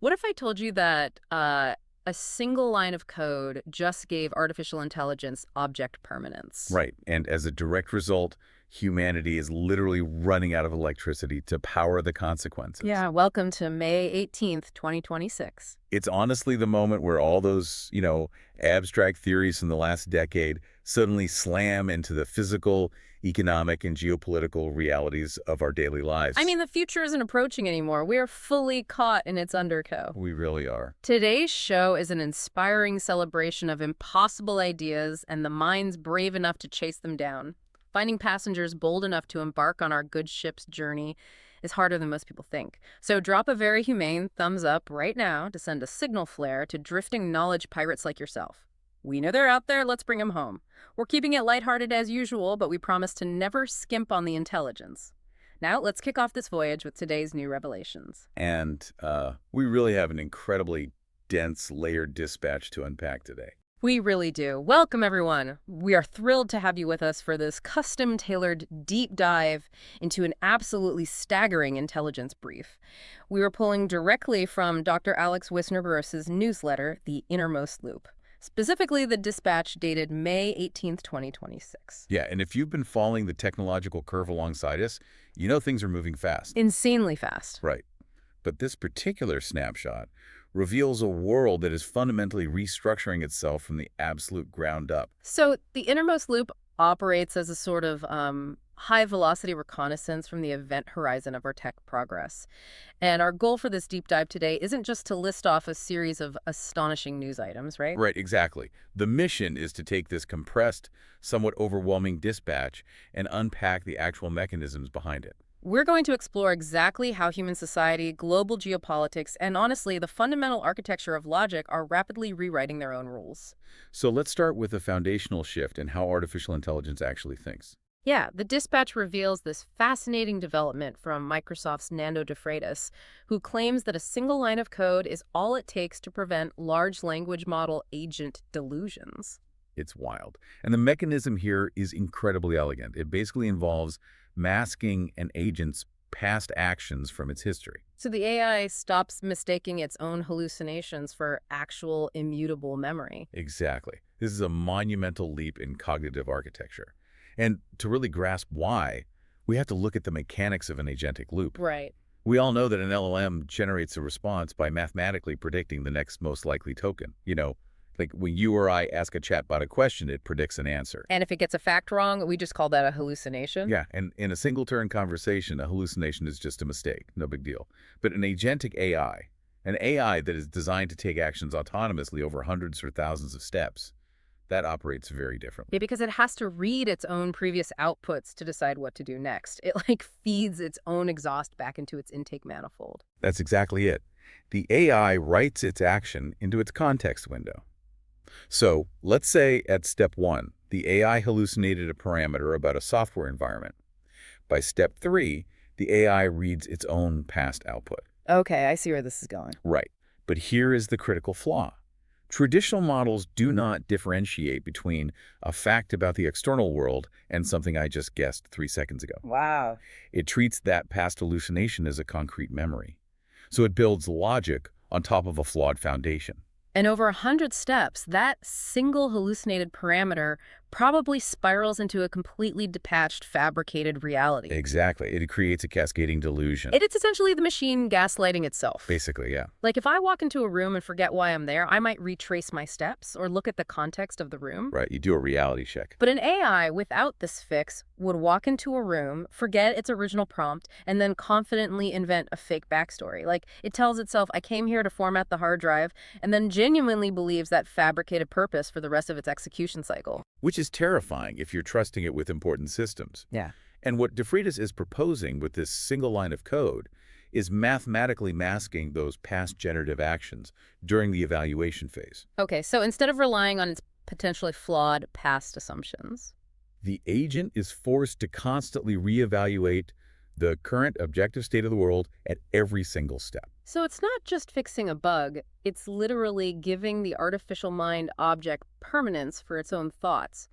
What if I told you that a single line of code just gave artificial intelligence object permanence? Right. And as a direct result, humanity is literally running out of electricity to power the consequences. Yeah, welcome to May 18th, 2026. It's honestly the moment where all those, abstract theories from the last decade suddenly slam into the physical, economic, and geopolitical realities of our daily I lives. mean, the future isn't approaching anymore. We're fully caught in its undertow. We really are. Today's show is an inspiring celebration of impossible ideas and the minds brave enough to chase them down. Finding passengers bold enough to embark on our good ship's journey is harder than most people think. So drop a very humane thumbs up right now to send a signal flare to drifting knowledge pirates like yourself. We know they're out there, let's bring them home. We're keeping it lighthearted as usual, but we promise to never skimp on the intelligence. Now, let's kick off this voyage with today's new revelations. And we really have an incredibly dense, layered dispatch to unpack today. We really do. Welcome, everyone. We are thrilled to have you with us for this custom-tailored deep dive into an absolutely staggering intelligence brief. We were pulling directly from Dr. Alex Wisner-Burrows' newsletter, The Innermost Loop, specifically the dispatch dated May 18th, 2026. Yeah, and if you've been following the technological curve alongside us, you know things are moving fast. Insanely fast. Right. But this particular snapshot reveals a world that is fundamentally restructuring itself from the absolute ground up. So the Innermost Loop operates as a sort of high-velocity reconnaissance from the event horizon of our tech progress. And our goal for this deep dive today isn't just to list off a series of astonishing news items, right? Right, exactly. The mission is to take this compressed, somewhat overwhelming dispatch and unpack the actual mechanisms behind it. We're going to explore exactly how human society, global geopolitics, and honestly, the fundamental architecture of logic are rapidly rewriting their own rules. So let's start with a foundational shift in how artificial intelligence actually thinks. Yeah, the dispatch reveals this fascinating development from Microsoft's Nando to Freitas, who claims that a single line of code is all it takes to prevent large language model agent delusions. It's wild. And the mechanism here is incredibly elegant. It basically involves masking an agent's past actions from its history. So the AI stops mistaking its own hallucinations for actual immutable memory. Exactly. This is a monumental leap in cognitive architecture. And to really grasp why, we have to look at the mechanics of an agentic loop. Right. We all know that an LLM generates a response by mathematically predicting the next most likely token. Like when you or I ask a chatbot a question, it predicts an answer. And if it gets a fact wrong, we just call that a hallucination? Yeah, and in a single-turn conversation, a hallucination is just a mistake. No big deal. But an agentic AI, an AI that is designed to take actions autonomously over hundreds or thousands of steps, that operates very differently. Yeah, because it has to read its own previous outputs to decide what to do next. It feeds its own exhaust back into its intake manifold. That's exactly it. The AI writes its action into its context window. So let's say at step 1, the AI hallucinated a parameter about a software environment. By step 3, the AI reads its own past output. Okay, I see where this is going. Right. But here is the critical flaw. Traditional models do not differentiate between a fact about the external world and something I just guessed 3 seconds ago. Wow. It treats that past hallucination as a concrete memory. So it builds logic on top of a flawed foundation. And over 100 steps, that single hallucinated parameter probably spirals into a completely detached, fabricated reality. Exactly. It creates a cascading delusion. It's essentially the machine gaslighting itself. Basically, yeah. Like if I walk into a room and forget why I'm there, I might retrace my steps or look at the context of the room. Right. You do a reality check. But an AI without this fix would walk into a room, forget its original prompt, and then confidently invent a fake backstory. Like it tells itself, I came here to format the hard drive, and then genuinely believes that fabricated purpose for the rest of its execution cycle. Which is terrifying if you're trusting it with important systems. Yeah. And what Freitas is proposing with this single line of code is mathematically masking those past generative actions during the evaluation phase. Okay, so instead of relying on its potentially flawed past assumptions, The agent is forced to constantly reevaluate the current objective state of the world at every single step. so it's not just fixing a bug, it's literally giving the artificial mind object permanence for its own thoughts.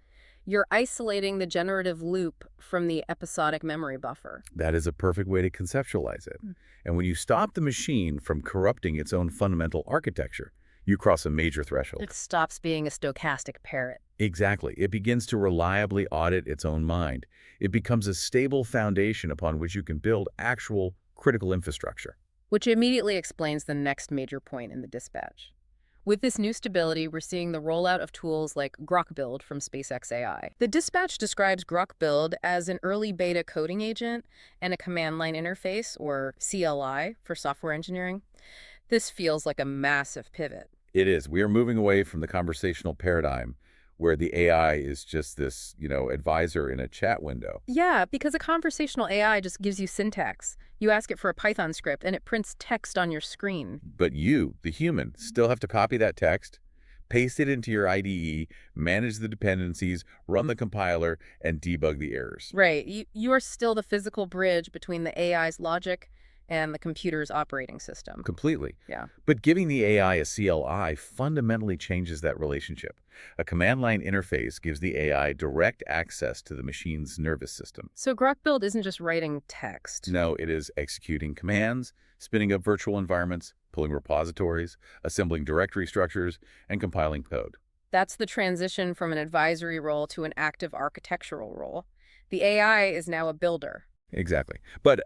You're isolating the generative loop from the episodic memory buffer. That is a perfect way to conceptualize it. And when you stop the machine from corrupting its own fundamental architecture, you cross a major threshold. It stops being a stochastic parrot. Exactly. It begins to reliably audit its own mind. It becomes a stable foundation upon which you can build actual critical infrastructure. Which immediately explains the next major point in the dispatch. With this new stability, we're seeing the rollout of tools like Grok Build from SpaceX AI. The dispatch describes Grok Build as an early beta coding agent and a command line interface, or CLI, for software engineering. This feels like a massive pivot. It is. We are moving away from the conversational paradigm where the AI is just this, advisor in a chat window. Yeah, because a conversational AI just gives you syntax. You ask it for a Python script, and it prints text on your screen. But you, the human, still have to copy that text, paste it into your IDE, manage the dependencies, run the compiler, and debug the errors. Right. You are still the physical bridge between the AI's logic and the computer's operating system. Completely. Yeah. But giving the AI a CLI fundamentally changes that relationship. A command line interface gives the AI direct access to the machine's nervous system. So Grok Build isn't just writing text. No, it is executing commands, spinning up virtual environments, pulling repositories, assembling directory structures, and compiling code. That's the transition from an advisory role to an active architectural role. The AI is now a builder. Exactly. But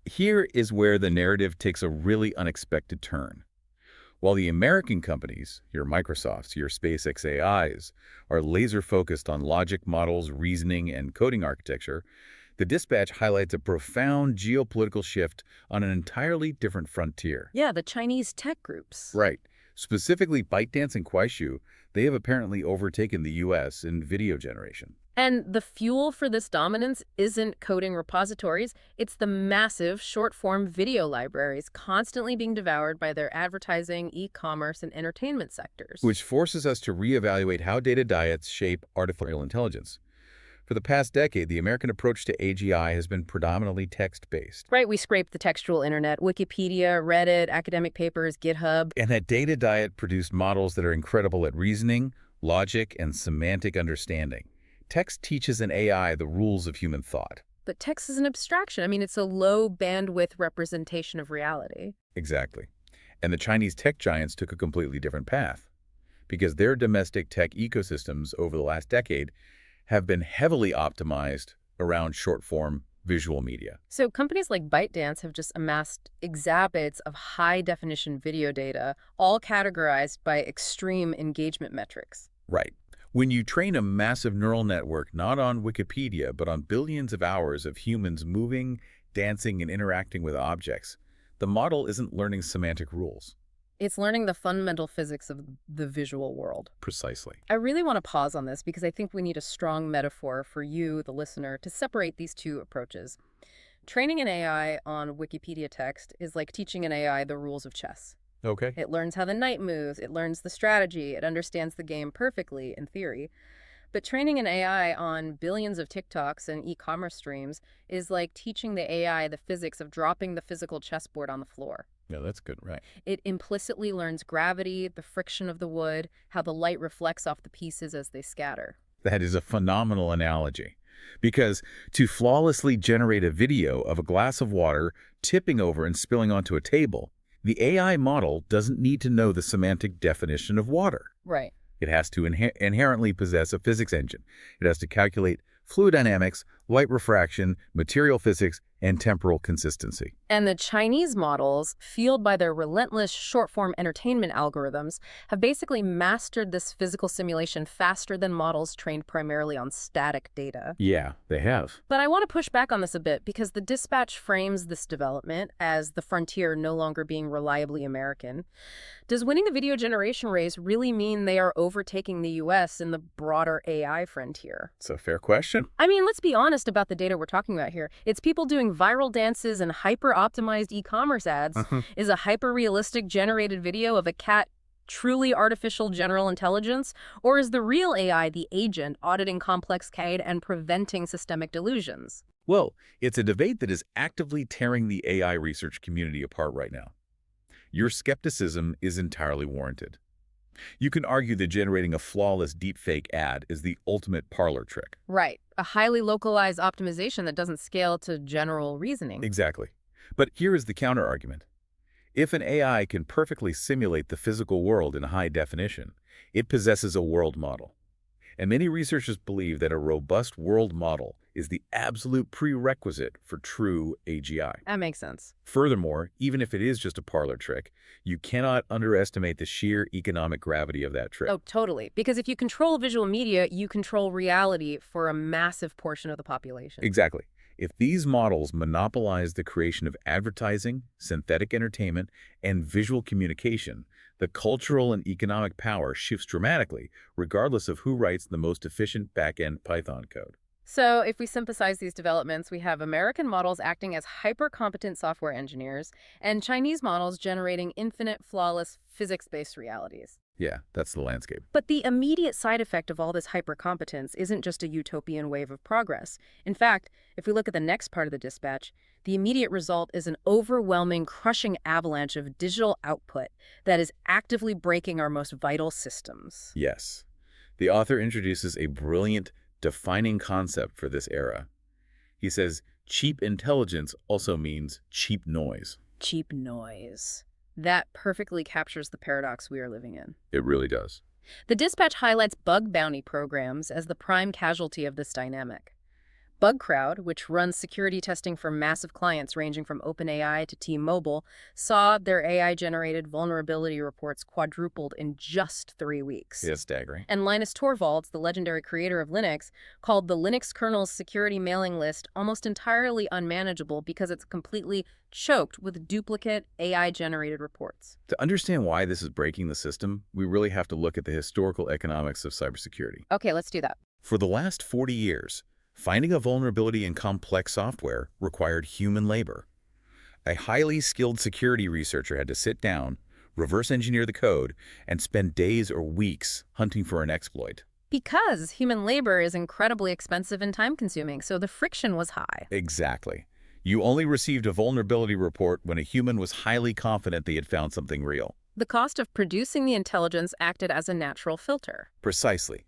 here is where the narrative takes a really unexpected turn. While the American companies, your Microsofts, your SpaceX AIs, are laser-focused on logic models, reasoning, and coding architecture, the dispatch highlights a profound geopolitical shift on an entirely different frontier. Yeah, the Chinese tech groups. Right. Specifically, ByteDance and Kuaishou, they have apparently overtaken the U.S. in video generation. And the fuel for this dominance isn't coding repositories, it's the massive short-form video libraries constantly being devoured by their advertising, e-commerce, and entertainment sectors. Which forces us to reevaluate how data diets shape artificial intelligence. For the past decade, the American approach to AGI has been predominantly text-based. Right, we scrape the textual internet, Wikipedia, Reddit, academic papers, GitHub. And that data diet produced models that are incredible at reasoning, logic, and semantic understanding. Text teaches an AI the rules of human thought. But text is an abstraction. I mean, it's a low-bandwidth representation of reality. Exactly. And the Chinese tech giants took a completely different path, because their domestic tech ecosystems over the last decade have been heavily optimized around short-form visual media. So companies like ByteDance have just amassed exabytes of high-definition video data, all categorized by extreme engagement metrics. Right. When you train a massive neural network not on Wikipedia, but on billions of hours of humans moving, dancing, and interacting with objects, the model isn't learning semantic rules. It's learning the fundamental physics of the visual world. Precisely. I really want to pause on this because I think we need a strong metaphor for you, the listener, to separate these two approaches. Training an AI on Wikipedia text is like teaching an AI the rules of chess. Okay. It learns how the knight moves, it learns the strategy, it understands the game perfectly, in theory. But training an AI on billions of TikToks and e-commerce streams is like teaching the AI the physics of dropping the physical chessboard on the floor. Yeah, that's good, right. It implicitly learns gravity, the friction of the wood, how the light reflects off the pieces as they scatter. That is a phenomenal analogy. Because to flawlessly generate a video of a glass of water tipping over and spilling onto a table, the AI model doesn't need to know the semantic definition of water. Right. It has to inherently possess a physics engine. It has to calculate fluid dynamics, light refraction, material physics, and temporal consistency. And the Chinese models, fueled by their relentless short-form entertainment algorithms, have basically mastered this physical simulation faster than models trained primarily on static data. Yeah, they have. But I want to push back on this a bit because the dispatch frames this development as the frontier no longer being reliably American. Does winning the video generation race really mean they are overtaking the U.S. in the broader AI frontier? It's a fair question. I mean, let's be honest about the data we're talking about here. It's people doing viral dances and hyper-optimized e-commerce ads. Is a hyper-realistic generated video of a cat truly artificial general intelligence? Or is the real AI the agent auditing complex code and preventing systemic delusions? Well, it's a debate that is actively tearing the AI research community apart right now. Your skepticism is entirely warranted. You can argue that generating a flawless deepfake ad is the ultimate parlor trick. Right. A highly localized optimization that doesn't scale to general reasoning. Exactly. But here is the counterargument. If an AI can perfectly simulate the physical world in high definition, it possesses a world model. And many researchers believe that a robust world model is the absolute prerequisite for true AGI. That makes sense. Furthermore, even if it is just a parlor trick, you cannot underestimate the sheer economic gravity of that trick. Oh, totally. Because if you control visual media, you control reality for a massive portion of the population. Exactly. If these models monopolize the creation of advertising, synthetic entertainment, and visual communication, the cultural and economic power shifts dramatically, regardless of who writes the most efficient back-end Python code. So if we synthesize these developments, we have American models acting as hyper-competent software engineers and Chinese models generating infinite, flawless, physics-based realities. Yeah, that's the landscape. But the immediate side effect of all this hypercompetence isn't just a utopian wave of progress. In fact, if we look at the next part of the dispatch, the immediate result is an overwhelming, crushing avalanche of digital output that is actively breaking our most vital systems. Yes. The author introduces a brilliant, defining concept for this era. He says, cheap intelligence also means cheap noise. Cheap noise. That perfectly captures the paradox we are living in. It really does. The dispatch highlights bug bounty programs as the prime casualty of this dynamic. BugCrowd, which runs security testing for massive clients ranging from OpenAI to T-Mobile, saw their AI-generated vulnerability reports quadrupled in just 3 weeks. It's staggering. And Linus Torvalds, the legendary creator of Linux, called the Linux kernel's security mailing list almost entirely unmanageable because it's completely choked with duplicate AI-generated reports. To understand why this is breaking the system, we really have to look at the historical economics of cybersecurity. Okay, let's do that. For the last 40 years, finding a vulnerability in complex software required human labor. A highly skilled security researcher had to sit down, reverse engineer the code, and spend days or weeks hunting for an exploit. Because human labor is incredibly expensive and time-consuming, so the friction was high. Exactly. You only received a vulnerability report when a human was highly confident they had found something real. The cost of producing the intelligence acted as a natural filter. Precisely.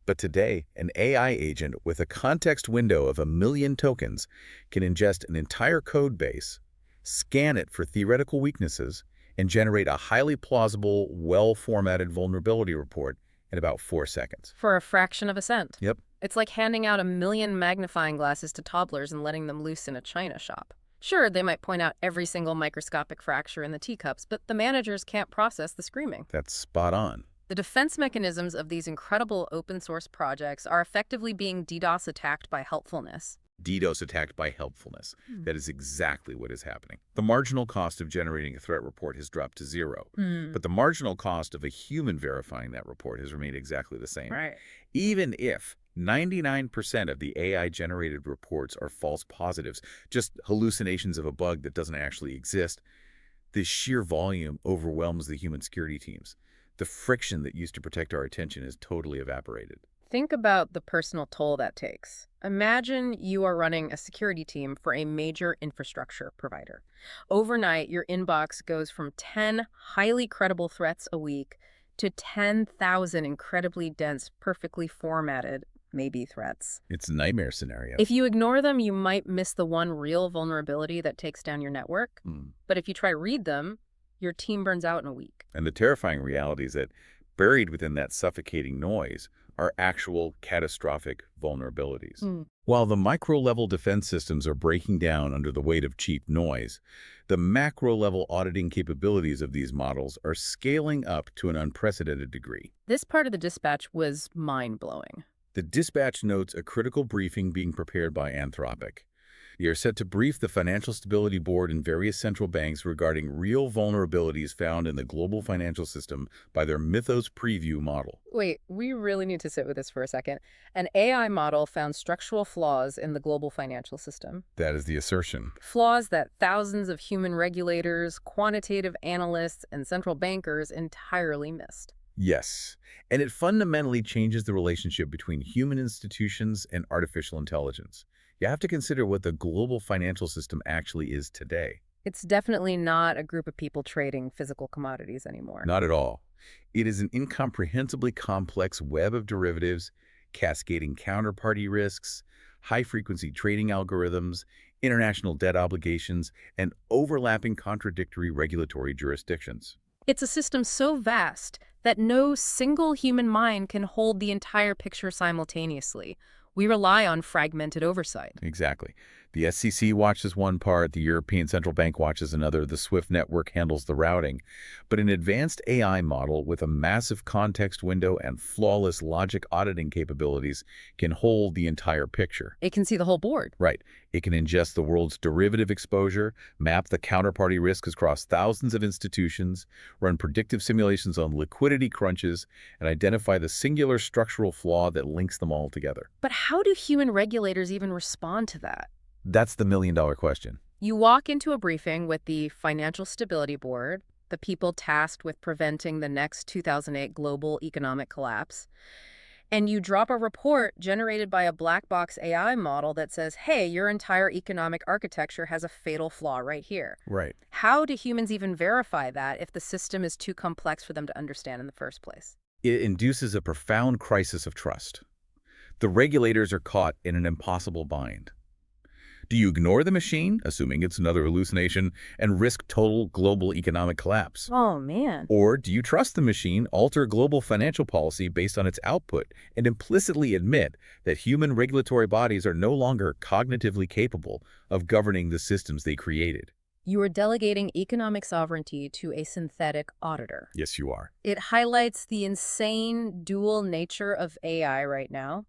But today, an AI agent with a context window of 1 million tokens can ingest an entire code base, scan it for theoretical weaknesses, and generate a highly plausible, well-formatted vulnerability report in about 4 seconds. For a fraction of a cent. Yep. It's like handing out 1 million magnifying glasses to toddlers and letting them loose in a china shop. Sure, they might point out every single microscopic fracture in the teacups, but the managers can't process the screaming. That's spot on. The defense mechanisms of these incredible open-source projects are effectively being DDoS attacked by helpfulness. DDoS attacked by helpfulness. That is exactly what is happening. The marginal cost of generating a threat report has dropped to 0, but the marginal cost of a human verifying that report has remained exactly the same. Right. Even if 99% of the AI-generated reports are false positives, just hallucinations of a bug that doesn't actually exist, the sheer volume overwhelms the human security teams. The friction that used to protect our attention is totally evaporated. Think about the personal toll that takes. Imagine you are running a security team for a major infrastructure provider. Overnight, your inbox goes from 10 highly credible threats a week to 10,000 incredibly dense, perfectly formatted, maybe threats. It's a nightmare scenario. If you ignore them, you might miss the one real vulnerability that takes down your network. But if you try to read them, your team burns out in a week. And the terrifying reality is that buried within that suffocating noise are actual catastrophic vulnerabilities. While the micro-level defense systems are breaking down under the weight of cheap noise, the macro-level auditing capabilities of these models are scaling up to an unprecedented degree. This part of the dispatch was mind-blowing. The dispatch notes a critical briefing being prepared by Anthropic. They are set to brief the Financial Stability Board and various central banks regarding real vulnerabilities found in the global financial system by their Mythos preview model. Wait, we really need to sit with this for a second. An AI model found structural flaws in the global financial system. That is the assertion. Flaws that thousands of human regulators, quantitative analysts, and central bankers entirely missed. Yes, and it fundamentally changes the relationship between human institutions and artificial intelligence. You have to consider what the global financial system actually is today. It's definitely not a group of people trading physical commodities anymore. Not at all. It is an incomprehensibly complex web of derivatives, cascading counterparty risks, high-frequency trading algorithms, international debt obligations, and overlapping contradictory regulatory jurisdictions. It's a system so vast that no single human mind can hold the entire picture simultaneously. We rely on fragmented oversight. Exactly. The SEC watches one part, the European Central Bank watches another, the SWIFT network handles the routing. But an advanced AI model with a massive context window and flawless logic auditing capabilities can hold the entire picture. It can see the whole board. Right. It can ingest the world's derivative exposure, map the counterparty risk across thousands of institutions, run predictive simulations on liquidity crunches, and identify the singular structural flaw that links them all together. But how do human regulators even respond to that? That's the million-dollar question. You walk into a briefing with the Financial Stability Board, the people tasked with preventing the next 2008 global economic collapse, and you drop a report generated by a black box AI model that says, hey, your entire economic architecture has a fatal flaw right here. Right. How do humans even verify that if the system is too complex for them to understand in the first place? It induces a profound crisis of trust. The regulators are caught in an impossible bind. Do you ignore the machine, assuming it's another hallucination, and risk total global economic collapse? Oh, man. Or do you trust the machine, alter global financial policy based on its output, and implicitly admit that human regulatory bodies are no longer cognitively capable of governing the systems they created? You are delegating economic sovereignty to a synthetic auditor. Yes, you are. It highlights the insane dual nature of AI right now.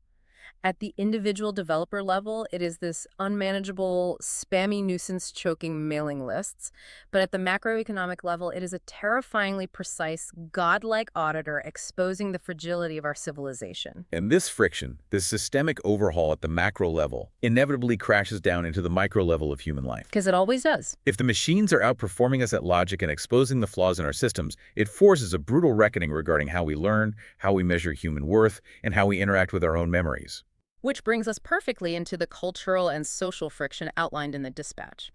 At the individual developer level, it is this unmanageable, spammy nuisance choking mailing lists. But at the macroeconomic level, it is a terrifyingly precise, godlike auditor exposing the fragility of our civilization. And this friction, this systemic overhaul at the macro level, inevitably crashes down into the micro level of human life. Because it always does. If the machines are outperforming us at logic and exposing the flaws in our systems, it forces a brutal reckoning regarding how we learn, how we measure human worth, and how we interact with our own memories. Which brings us perfectly into the cultural and social friction outlined in the dispatch.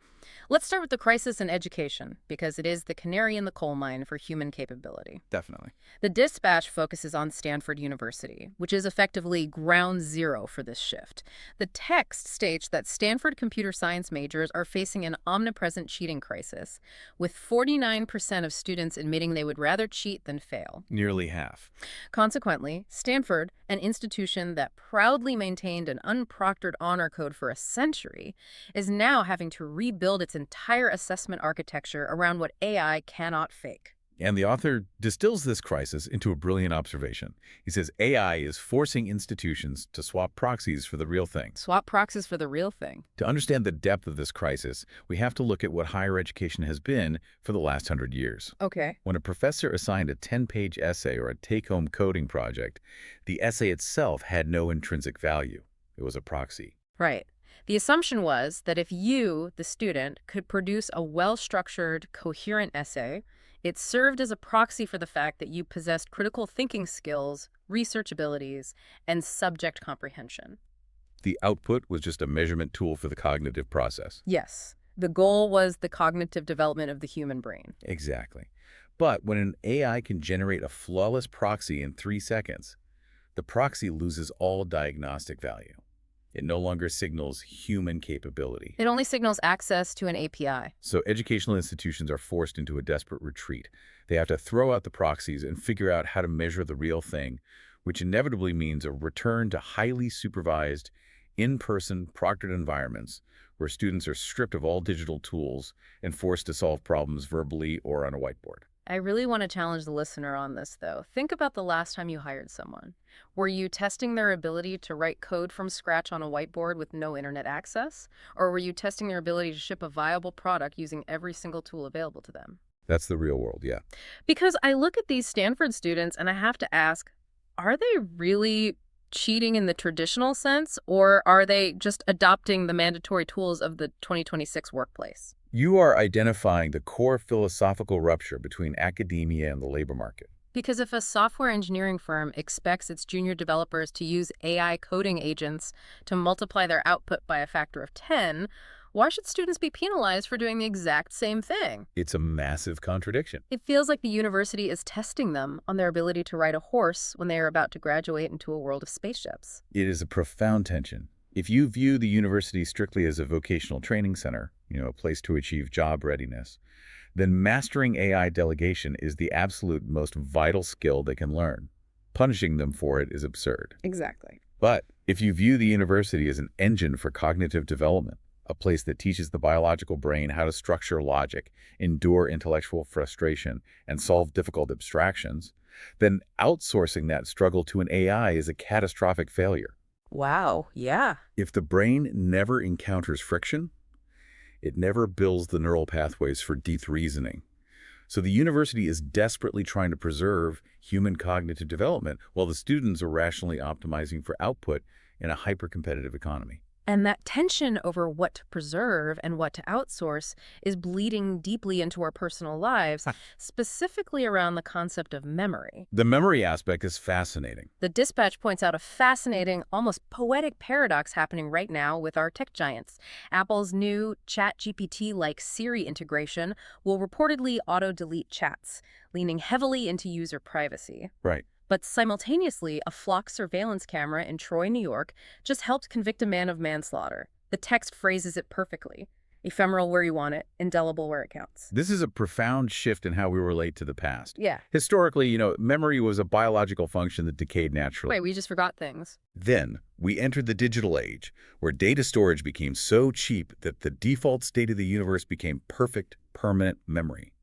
Let's start with the crisis in education, because it is the canary in the coal mine for human capability. Definitely. The dispatch focuses on Stanford University, which is effectively ground zero for this shift. The text states that Stanford computer science majors are facing an omnipresent cheating crisis, with 49% of students admitting they would rather cheat than fail. Nearly half. Consequently, Stanford, an institution that proudly maintained an unproctored honor code for a century, is now having to rebuild its entire assessment architecture around what AI cannot fake. And the author distills this crisis into a brilliant observation. He says AI is forcing institutions to swap proxies for the real thing. Swap proxies for the real thing. To understand the depth of this crisis, we have to look at what higher education has been for the last 100 years. Okay. When a professor assigned a 10-page essay or a take-home coding project, the essay itself had no intrinsic value. It was a proxy. Right. The assumption was that if you, the student, could produce a well-structured, coherent essay, it served as a proxy for the fact that you possessed critical thinking skills, research abilities, and subject comprehension. The output was just a measurement tool for the cognitive process. Yes. The goal was the cognitive development of the human brain. Exactly. But when an AI can generate a flawless proxy in 3 seconds, the proxy loses all diagnostic value. It no longer signals human capability. It only signals access to an API. So educational institutions are forced into a desperate retreat. They have to throw out the proxies and figure out how to measure the real thing, which inevitably means a return to highly supervised, in-person, proctored environments where students are stripped of all digital tools and forced to solve problems verbally or on a whiteboard. I really want to challenge the listener on this, though. Think about the last time you hired someone. Were you testing their ability to write code from scratch on a whiteboard with no internet access? Or were you testing their ability to ship a viable product using every single tool available to them? That's the real world, yeah. Because I look at these Stanford students and I have to ask, are they really cheating in the traditional sense, or are they just adopting the mandatory tools of the 2026 workplace? You are identifying the core philosophical rupture between academia and the labor market. Because if a software engineering firm expects its junior developers to use AI coding agents to multiply their output by a factor of 10, Why should students be penalized for doing the exact same thing? It's a massive contradiction. It feels like the university is testing them on their ability to ride a horse when they are about to graduate into a world of spaceships. It is a profound tension. If you view the university strictly as a vocational training center, a place to achieve job readiness, then mastering AI delegation is the absolute most vital skill they can learn. Punishing them for it is absurd. Exactly. But if you view the university as an engine for cognitive development, a place that teaches the biological brain how to structure logic, endure intellectual frustration, and solve difficult abstractions, then outsourcing that struggle to an AI is a catastrophic failure. Wow, yeah. If the brain never encounters friction, it never builds the neural pathways for deep reasoning. So the university is desperately trying to preserve human cognitive development while the students are rationally optimizing for output in a hyper-competitive economy. And that tension over what to preserve and what to outsource is bleeding deeply into our personal lives, specifically around the concept of memory. The memory aspect is fascinating. The dispatch points out a fascinating, almost poetic paradox happening right now with our tech giants. Apple's new ChatGPT-like Siri integration will reportedly auto-delete chats, leaning heavily into user privacy. Right. But simultaneously, a flock surveillance camera in Troy, New York, just helped convict a man of manslaughter. The text phrases it perfectly. Ephemeral where you want it, indelible where it counts. This is a profound shift in how we relate to the past. Yeah. Historically, memory was a biological function that decayed naturally. Wait, we just forgot things. Then, we entered the digital age, where data storage became so cheap that the default state of the universe became perfect, permanent memory.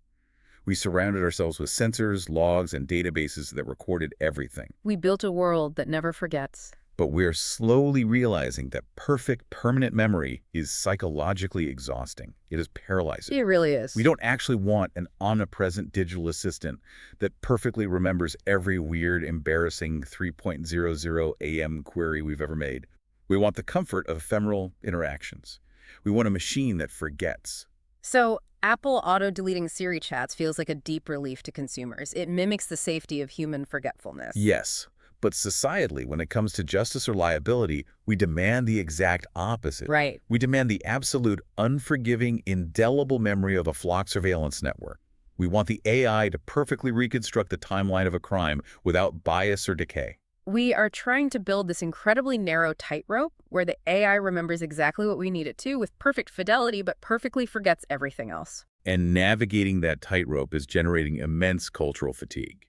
We surrounded ourselves with sensors, logs, and databases that recorded everything. We built a world that never forgets. But we're slowly realizing that perfect, permanent memory is psychologically exhausting. It is paralyzing. It really is. We don't actually want an omnipresent digital assistant that perfectly remembers every weird, embarrassing 3.00 AM query we've ever made. We want the comfort of ephemeral interactions. We want a machine that forgets. So, Apple auto-deleting Siri chats feels like a deep relief to consumers. It mimics the safety of human forgetfulness. Yes, but societally, when it comes to justice or liability, we demand the exact opposite. Right. We demand the absolute, unforgiving, indelible memory of a flock surveillance network. We want the AI to perfectly reconstruct the timeline of a crime without bias or decay. We are trying to build this incredibly narrow tightrope where the AI remembers exactly what we need it to with perfect fidelity, but perfectly forgets everything else. And navigating that tightrope is generating immense cultural fatigue.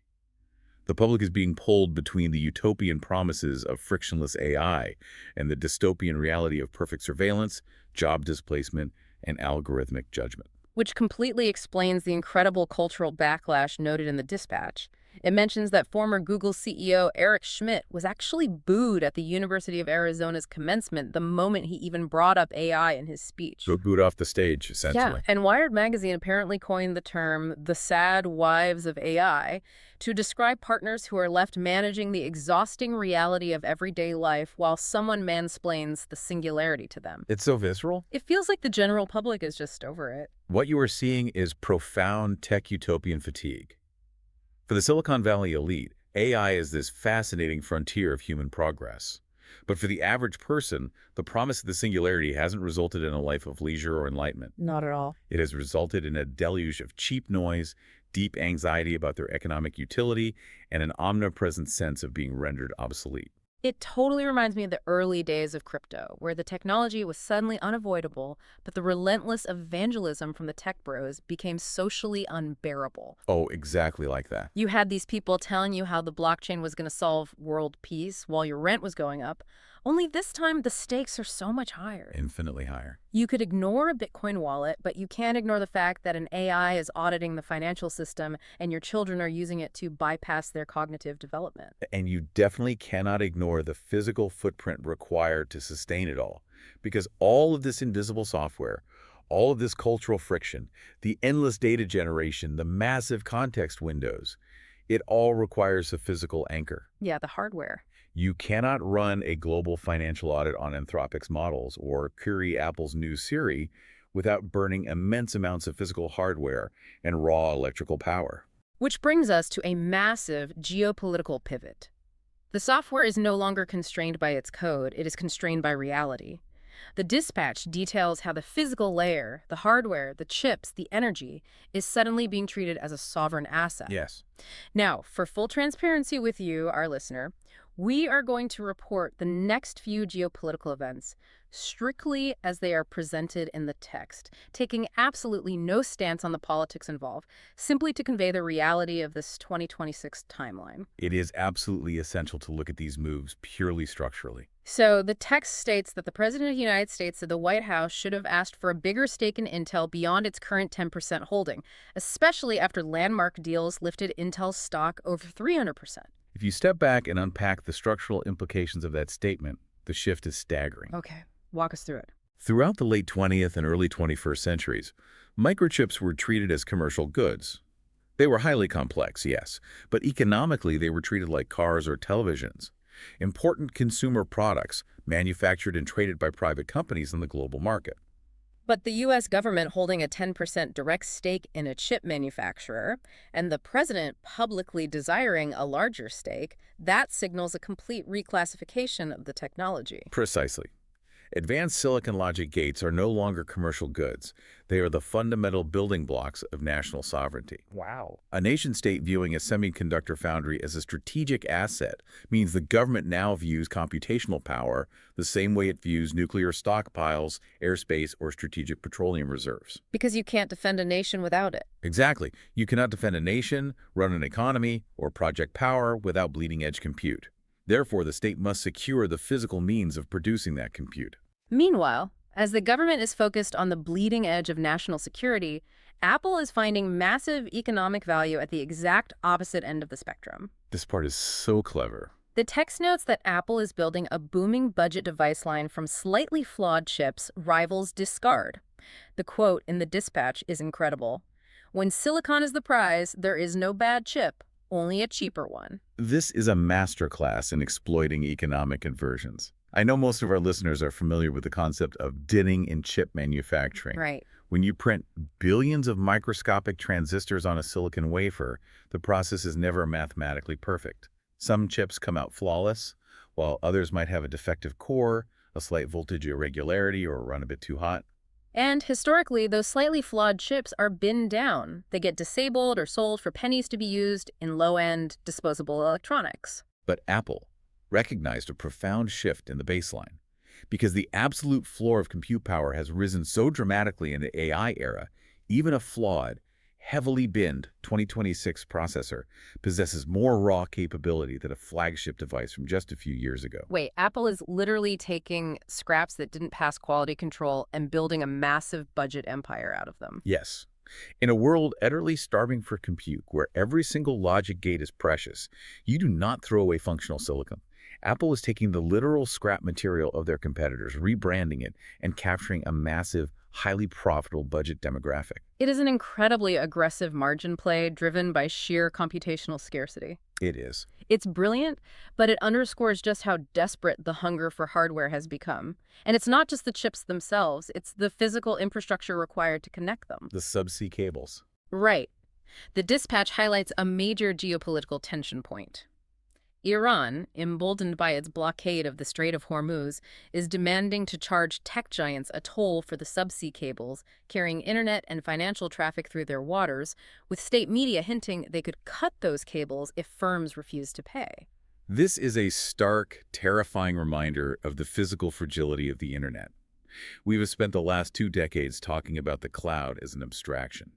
The public is being pulled between the utopian promises of frictionless AI and the dystopian reality of perfect surveillance, job displacement, and algorithmic judgment. Which completely explains the incredible cultural backlash noted in the dispatch. It mentions that former Google CEO Eric Schmidt was actually booed at the University of Arizona's commencement the moment he even brought up AI in his speech. So boot off the stage, essentially. Yeah, and Wired magazine apparently coined the term the sad wives of AI to describe partners who are left managing the exhausting reality of everyday life while someone mansplains the singularity to them. It's so visceral. It feels like the general public is just over it. What you are seeing is profound tech utopian fatigue. For the Silicon Valley elite, AI is this fascinating frontier of human progress. But for the average person, the promise of the singularity hasn't resulted in a life of leisure or enlightenment. Not at all. It has resulted in a deluge of cheap noise, deep anxiety about their economic utility, and an omnipresent sense of being rendered obsolete. It totally reminds me of the early days of crypto, where the technology was suddenly unavoidable, but the relentless evangelism from the tech bros became socially unbearable. Oh, exactly like that. You had these people telling you how the blockchain was going to solve world peace while your rent was going up, only this time the stakes are so much higher. Infinitely higher. You could ignore a Bitcoin wallet, but you can't ignore the fact that an AI is auditing the financial system and your children are using it to bypass their cognitive development. And you definitely cannot ignore the physical footprint required to sustain it all, because all of this invisible software, all of this cultural friction, the endless data generation, the massive context windows, it all requires a physical anchor. Yeah, the hardware. You cannot run a global financial audit on Anthropic's models or query Apple's new Siri without burning immense amounts of physical hardware and raw electrical power. Which brings us to a massive geopolitical pivot. The software is no longer constrained by its code, it is constrained by reality. The dispatch details how the physical layer, the hardware, the chips, the energy, is suddenly being treated as a sovereign asset. Yes. Now, for full transparency with you, our listener, we are going to report the next few geopolitical events strictly as they are presented in the text, taking absolutely no stance on the politics involved, simply to convey the reality of this 2026 timeline. It is absolutely essential to look at these moves purely structurally. So the text states that the President of the United States said the White House should have asked for a bigger stake in Intel beyond its current 10% holding, especially after landmark deals lifted Intel's stock over 300%. If you step back and unpack the structural implications of that statement, the shift is staggering. Okay, walk us through it. Throughout the late 20th and early 21st centuries, microchips were treated as commercial goods. They were highly complex, yes, but economically they were treated like cars or televisions, important consumer products manufactured and traded by private companies in the global market. But the U.S. government holding a 10% direct stake in a chip manufacturer, and the president publicly desiring a larger stake, that signals a complete reclassification of the technology. Precisely. Advanced silicon logic gates are no longer commercial goods. They are the fundamental building blocks of national sovereignty. Wow. A nation-state viewing a semiconductor foundry as a strategic asset means the government now views computational power the same way it views nuclear stockpiles, airspace, or strategic petroleum reserves. Because you can't defend a nation without it. Exactly. You cannot defend a nation, run an economy, or project power without bleeding-edge compute. Therefore, the state must secure the physical means of producing that compute. Meanwhile, as the government is focused on the bleeding edge of national security, Apple is finding massive economic value at the exact opposite end of the spectrum. This part is so clever. The text notes that Apple is building a booming budget device line from slightly flawed chips rivals discard. The quote in the dispatch is incredible. "When silicon is the prize, there is no bad chip, only a cheaper one." This is a masterclass in exploiting economic inversions. I know most of our listeners are familiar with the concept of dinning in chip manufacturing. Right. When you print billions of microscopic transistors on a silicon wafer, the process is never mathematically perfect. Some chips come out flawless, while others might have a defective core, a slight voltage irregularity, or run a bit too hot. And historically, those slightly flawed chips are binned down. They get disabled or sold for pennies to be used in low-end disposable electronics. But Apple recognized a profound shift in the baseline. Because the absolute floor of compute power has risen so dramatically in the AI era, even a flawed, heavily binned 2026 processor possesses more raw capability than a flagship device from just a few years ago. Wait, Apple is literally taking scraps that didn't pass quality control and building a massive budget empire out of them. Yes. In a world utterly starving for compute, where every single logic gate is precious, you do not throw away functional silicon. Apple is taking the literal scrap material of their competitors, rebranding it, and capturing a massive, highly profitable budget demographic. It is an incredibly aggressive margin play driven by sheer computational scarcity. It is. It's brilliant, but it underscores just how desperate the hunger for hardware has become. And it's not just the chips themselves, it's the physical infrastructure required to connect them. The subsea cables. Right. The dispatch highlights a major geopolitical tension point. Iran, emboldened by its blockade of the Strait of Hormuz, is demanding to charge tech giants a toll for the subsea cables carrying internet and financial traffic through their waters, with state media hinting they could cut those cables if firms refuse to pay. This is a stark, terrifying reminder of the physical fragility of the internet. We've spent the last 2 decades talking about the cloud as an abstraction.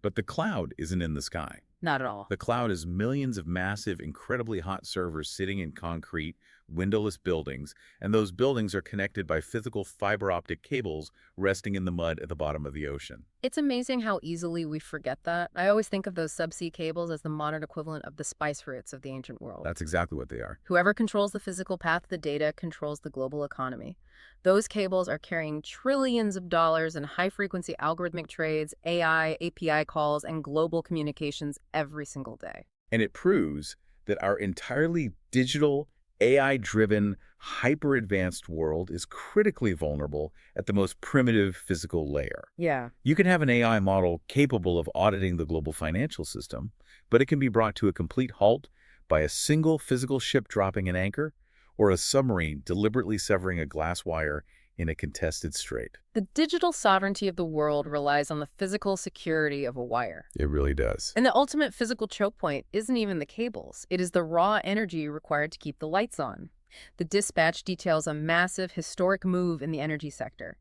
But the cloud isn't in the sky. Not at all. The cloud is millions of massive, incredibly hot servers sitting in concrete, windowless buildings, and those buildings are connected by physical fiber optic cables resting in the mud at the bottom of the ocean. It's amazing how easily we forget that. I always think of those subsea cables as the modern equivalent of the spice routes of the ancient world. That's exactly what they are. Whoever controls the physical path of the data controls the global economy. Those cables are carrying trillions of dollars in high-frequency algorithmic trades, AI, API calls, and global communications every single day. And it proves that our entirely digital, AI-driven, hyper-advanced world is critically vulnerable at the most primitive physical layer. Yeah. You can have an AI model capable of auditing the global financial system, but it can be brought to a complete halt by a single physical ship dropping an anchor or a submarine deliberately severing a glass wire in a contested strait. The digital sovereignty of the world relies on the physical security of a wire. It really does. And the ultimate physical choke point isn't even the cables. It is the raw energy required to keep the lights on. The dispatch details a massive, historic move in the energy sector.